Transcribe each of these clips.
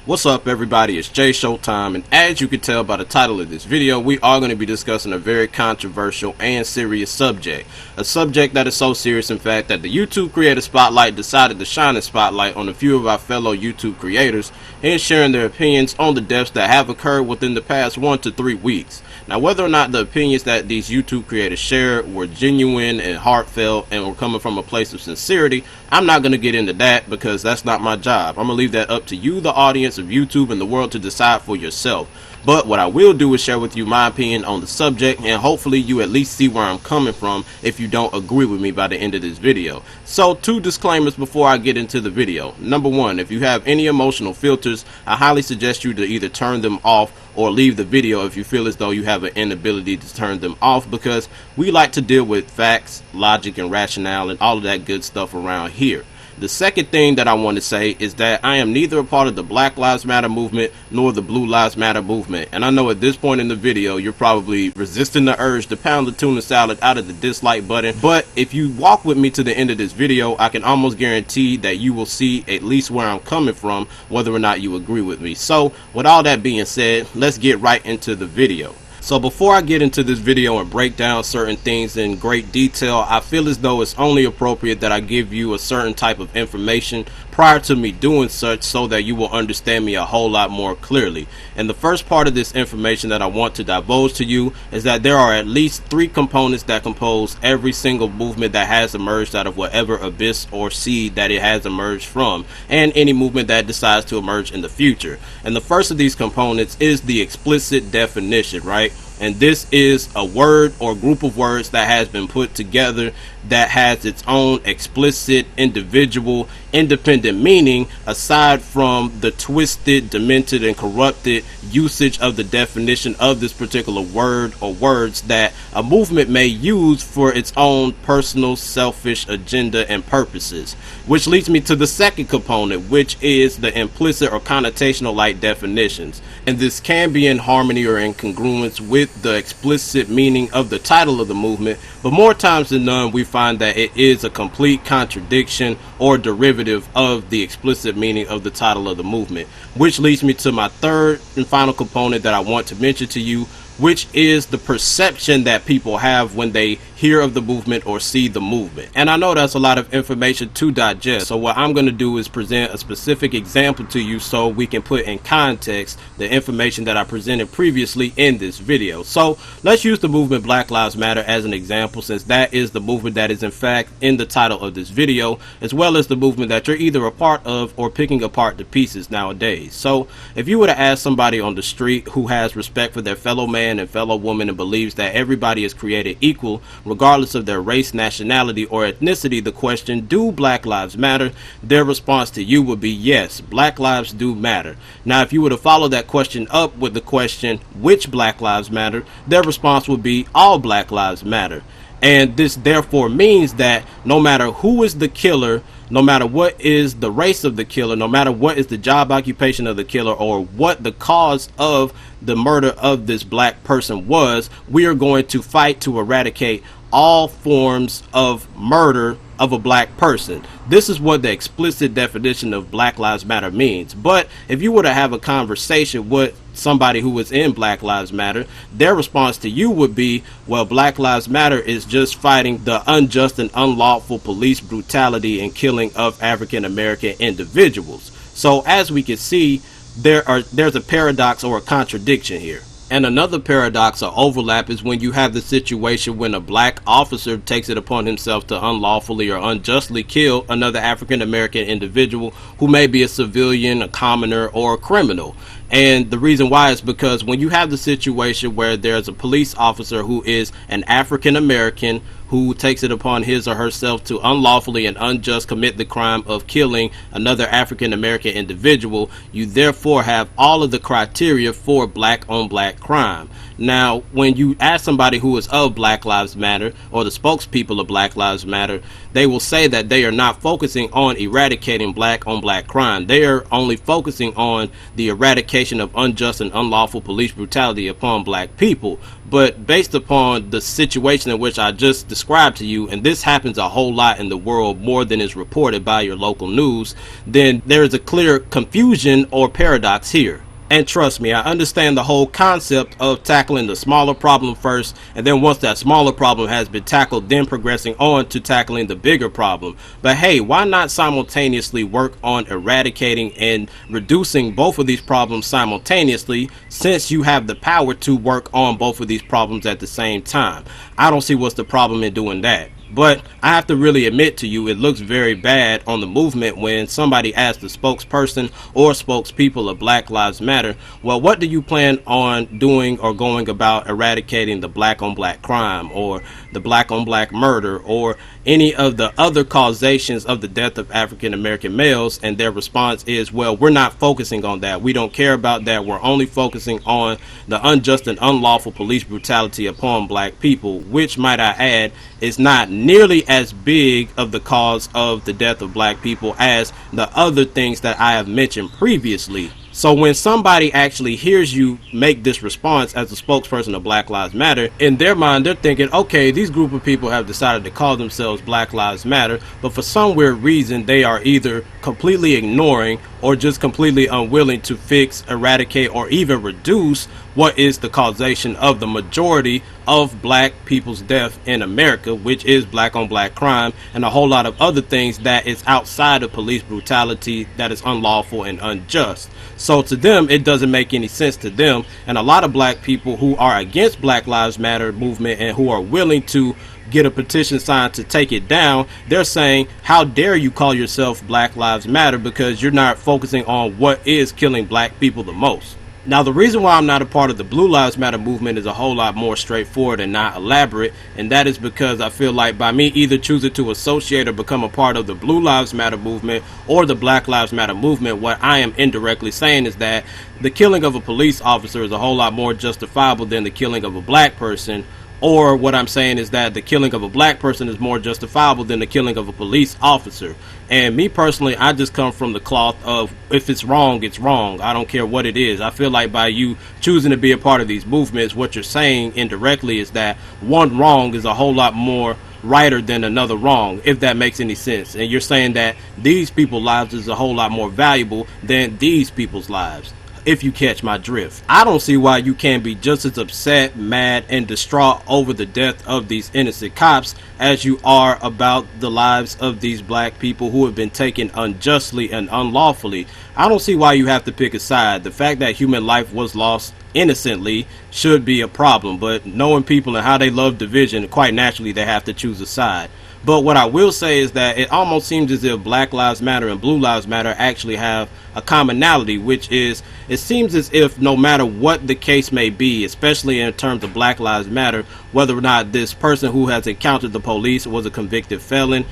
What's up everybody, it's SHOWTIME, and as you can tell by the title of this video, we are going to be discussing a very controversial and serious subject. A subject that is so serious in fact that the YouTube Creator Spotlight decided to shine a spotlight on a few of our fellow YouTube creators and sharing their opinions on the deaths that have occurred within the past 1 to 3 weeks. Now, whether or not the opinions that these YouTube creators shared were genuine and heartfelt and were coming from a place of sincerity, I'm not going to get into that because that's not my job. I'm going to leave that up to you, the audience of YouTube and the world, to decide for yourself. But what I will do is share with you my opinion on the subject, and hopefully you at least see where I'm coming from if you don't agree with me by the end of this video. So 2 disclaimers before I get into the video. Number 1, if you have any emotional filters, I highly suggest you to either turn them off or leave the video if you feel as though you have an inability to turn them off, because we like to deal with facts, logic, and rationale and all of that good stuff around here. The second thing that I want to say is that I am neither a part of the Black Lives Matter movement nor the Blue Lives Matter movement. And I know at this point in the video, you're probably resisting the urge to pound the tuna salad out of the dislike button. But if you walk with me to the end of this video, I can almost guarantee that you will see at least where I'm coming from, whether or not you agree with me. So with all that being said, let's get right into the video. So before I get into this video and break down certain things in great detail, I feel as though it's only appropriate that I give you a certain type of information prior to me doing such, so that you will understand me a whole lot more clearly. And the first part of this information that I want to divulge to you is that there are at least 3 components that compose every single movement that has emerged out of whatever abyss or seed that it has emerged from, and any movement that decides to emerge in the future. And the first of these components is the explicit definition, right? And this is a word or group of words that has been put together that has its own explicit, individual, independent meaning, aside from the twisted, demented, and corrupted usage of the definition of this particular word or words that a movement may use for its own personal, selfish agenda and purposes. Which leads me to the second component, which is the implicit or connotational like definitions. And this can be in harmony or in congruence with the explicit meaning of the title of the movement, but more times than none we find that it is a complete contradiction or derivative of the explicit meaning of the title of the movement. Which leads me to my third and final component that I want to mention to you, which is the perception that people have when they hear of the movement or see the movement. And I know that's a lot of information to digest, so what I'm going to do is present a specific example to you so we can put in context the information that I presented previously in this video. So let's use the movement Black Lives Matter as an example, since that is the movement that is in fact in the title of this video, as well as the movement that you're either a part of or picking apart to pieces nowadays. So if you were to ask somebody on the street who has respect for their fellow man and fellow woman and believes that everybody is created equal regardless of their race, nationality, or ethnicity, the question, do Black Lives Matter? Their response to you would be yes, Black lives do matter. Now if you were to follow that question up with the question, which Black lives matter? Their response would be all Black lives matter. And this therefore means that no matter who is the killer, no matter what is the race of the killer, no matter what is the job occupation of the killer, or what the cause of the murder of this black person was, we are going to fight to eradicate all forms of murder of a black person. This is what the explicit definition of Black Lives Matter means. But if you were to have a conversation with somebody who was in Black Lives Matter, their response to you would be, well, Black Lives Matter is just fighting the unjust and unlawful police brutality and killing of African American individuals. So as we can see, there's a paradox or a contradiction here. And another paradox or overlap is when you have the situation when a black officer takes it upon himself to unlawfully or unjustly kill another African American individual who may be a civilian, a commoner, or a criminal. And the reason why is because when you have the situation where there's a police officer who is an African American who takes it upon his or herself to unlawfully and unjust commit the crime of killing another African American individual, you therefore have all of the criteria for black on black crime. Now, when you ask somebody who is of Black Lives Matter or the spokespeople of Black Lives Matter, they will say that they are not focusing on eradicating black on black crime. They are only focusing on the eradication of unjust and unlawful police brutality upon black people. But based upon the situation in which I just described to you, and this happens a whole lot in the world, more than is reported by your local news, then there is a clear confusion or paradox here. And trust me, I understand the whole concept of tackling the smaller problem first, and then once that smaller problem has been tackled, then progressing on to tackling the bigger problem. But hey, why not simultaneously work on eradicating and reducing both of these problems simultaneously, since you have the power to work on both of these problems at the same time? I don't see what's the problem in doing that. But I have to really admit to you, it looks very bad on the movement when somebody asks the spokesperson or spokespeople of Black Lives Matter, well, what do you plan on doing or going about eradicating the black on black crime or the black on black murder or any of the other causations of the death of African American males? And their response is, well, we're not focusing on that. We don't care about that. We're only focusing on the unjust and unlawful police brutality upon black people, which, might I add, is not nearly as big of the cause of the death of black people as the other things that I have mentioned previously. So when somebody actually hears you make this response as a spokesperson of Black Lives Matter, in their mind they're thinking, okay, these group of people have decided to call themselves Black Lives Matter, but for some weird reason they are either completely ignoring or just completely unwilling to fix, eradicate, or even reduce what is the causation of the majority of black people's death in America, which is black on black crime and a whole lot of other things that is outside of police brutality that is unlawful and unjust. So to them, it doesn't make any sense to them. And a lot of black people who are against Black Lives Matter movement and who are willing to get a petition signed to take it down, they're saying, how dare you call yourself Black Lives Matter, because you're not focusing on what is killing black people the most. Now, the reason why I'm not a part of the Blue Lives Matter movement is a whole lot more straightforward and not elaborate, and that is because I feel like by me either choosing to associate or become a part of the Blue Lives Matter movement or the Black Lives Matter movement, what I am indirectly saying is that the killing of a police officer is a whole lot more justifiable than the killing of a black person. Or what I'm saying is that the killing of a black person is more justifiable than the killing of a police officer. And me personally, I just come from the cloth of, if it's wrong, it's wrong. I don't care what it is. I feel like by you choosing to be a part of these movements, what you're saying indirectly is that one wrong is a whole lot more righter than another wrong, if that makes any sense. And you're saying that these people's lives is a whole lot more valuable than these people's lives, if you catch my drift. I don't see why you can't be just as upset, mad, and distraught over the death of these innocent cops as you are about the lives of these black people who have been taken unjustly and unlawfully. I don't see why you have to pick a side. The fact that human life was lost innocently should be a problem, but knowing people and how they love division, quite naturally they have to choose a side. But what I will say is that it almost seems as if Black Lives Matter and Blue Lives Matter actually have a commonality, which is it seems as if no matter what the case may be, especially in terms of Black Lives Matter, whether or not this person who has encountered the police was a convicted felon,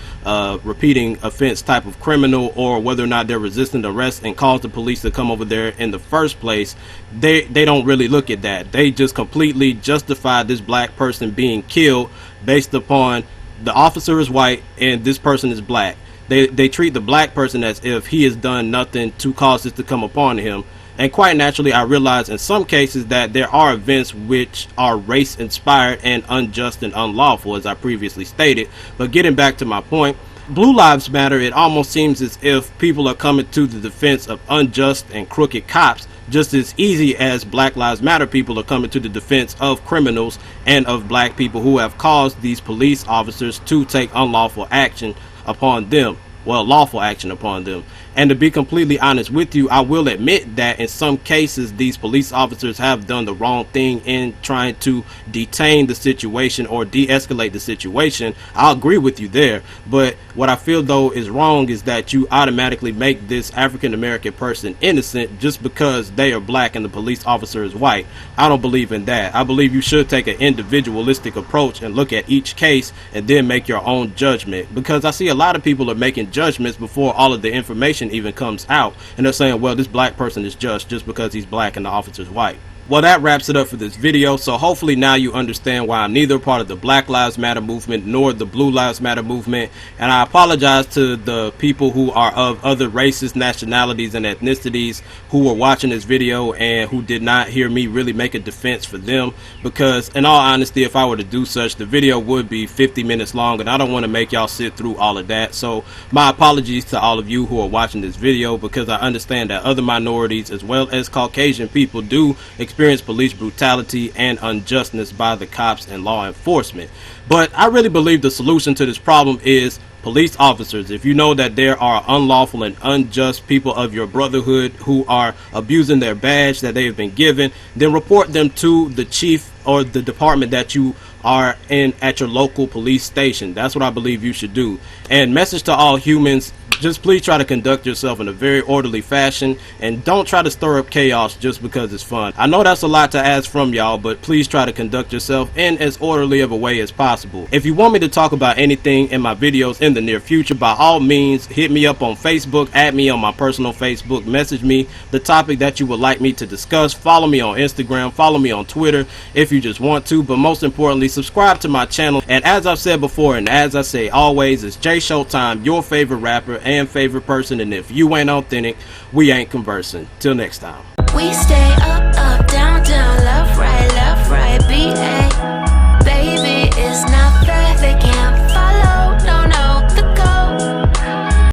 repeating offense type of criminal, or whether or not they're resisting arrest and caused the police to come over there in the first place, they don't really look at that. They just completely justify this black person being killed based upon the officer is white and this person is black. They treat the black person as if he has done nothing to cause this to come upon him. And quite naturally, I realize in some cases that there are events which are race inspired and unjust and unlawful, as I previously stated. But getting back to my point, Blue Lives Matter, it almost seems as if people are coming to the defense of unjust and crooked cops just as easy as Black Lives Matter people are coming to the defense of criminals and of black people who have caused these police officers to take unlawful action upon them. Well, lawful action upon them. And to be completely honest with you, I will admit that in some cases these police officers have done the wrong thing in trying to detain the situation or de-escalate the situation. I'll agree with you there. But what I feel though is wrong is that you automatically make this African American person innocent just because they are black and the police officer is white. I don't believe in that. I believe you should take an individualistic approach and look at each case and then make your own judgment, because I see a lot of people are making judgments before all of the information even comes out, and they're saying, well, this black person is just because he's black and the officer's white. Well, that wraps it up for this video, so hopefully now you understand why I'm neither part of the Black Lives Matter movement nor the Blue Lives Matter movement, and I apologize to the people who are of other races, nationalities, and ethnicities who were watching this video and who did not hear me really make a defense for them, because in all honesty, if I were to do such, the video would be 50 minutes long, and I don't want to make y'all sit through all of that. So my apologies to all of you who are watching this video, because I understand that other minorities as well as Caucasian people do experience police brutality and unjustness by the cops and law enforcement. But I really believe the solution to this problem is police officers. If you know that there are unlawful and unjust people of your brotherhood who are abusing their badge that they have been given, then report them to the chief or the department that you are in at your local police station. That's what I believe you should do. And message to all humans, just please try to conduct yourself in a very orderly fashion and don't try to stir up chaos just because it's fun. I know that's a lot to ask from y'all, but please try to conduct yourself in as orderly of a way as possible. If you want me to talk about anything in my videos in the near future, by all means hit me up on Facebook, add me on my personal Facebook, message me the topic that you would like me to discuss, follow me on Instagram, follow me on Twitter if you just want to, but most importantly, subscribe to my channel. And as I've said before, and as I say always, it's SHOWTIME, your favorite rapper and favorite person, and if you ain't authentic, we ain't conversing. Till next time. We stay up, down, down.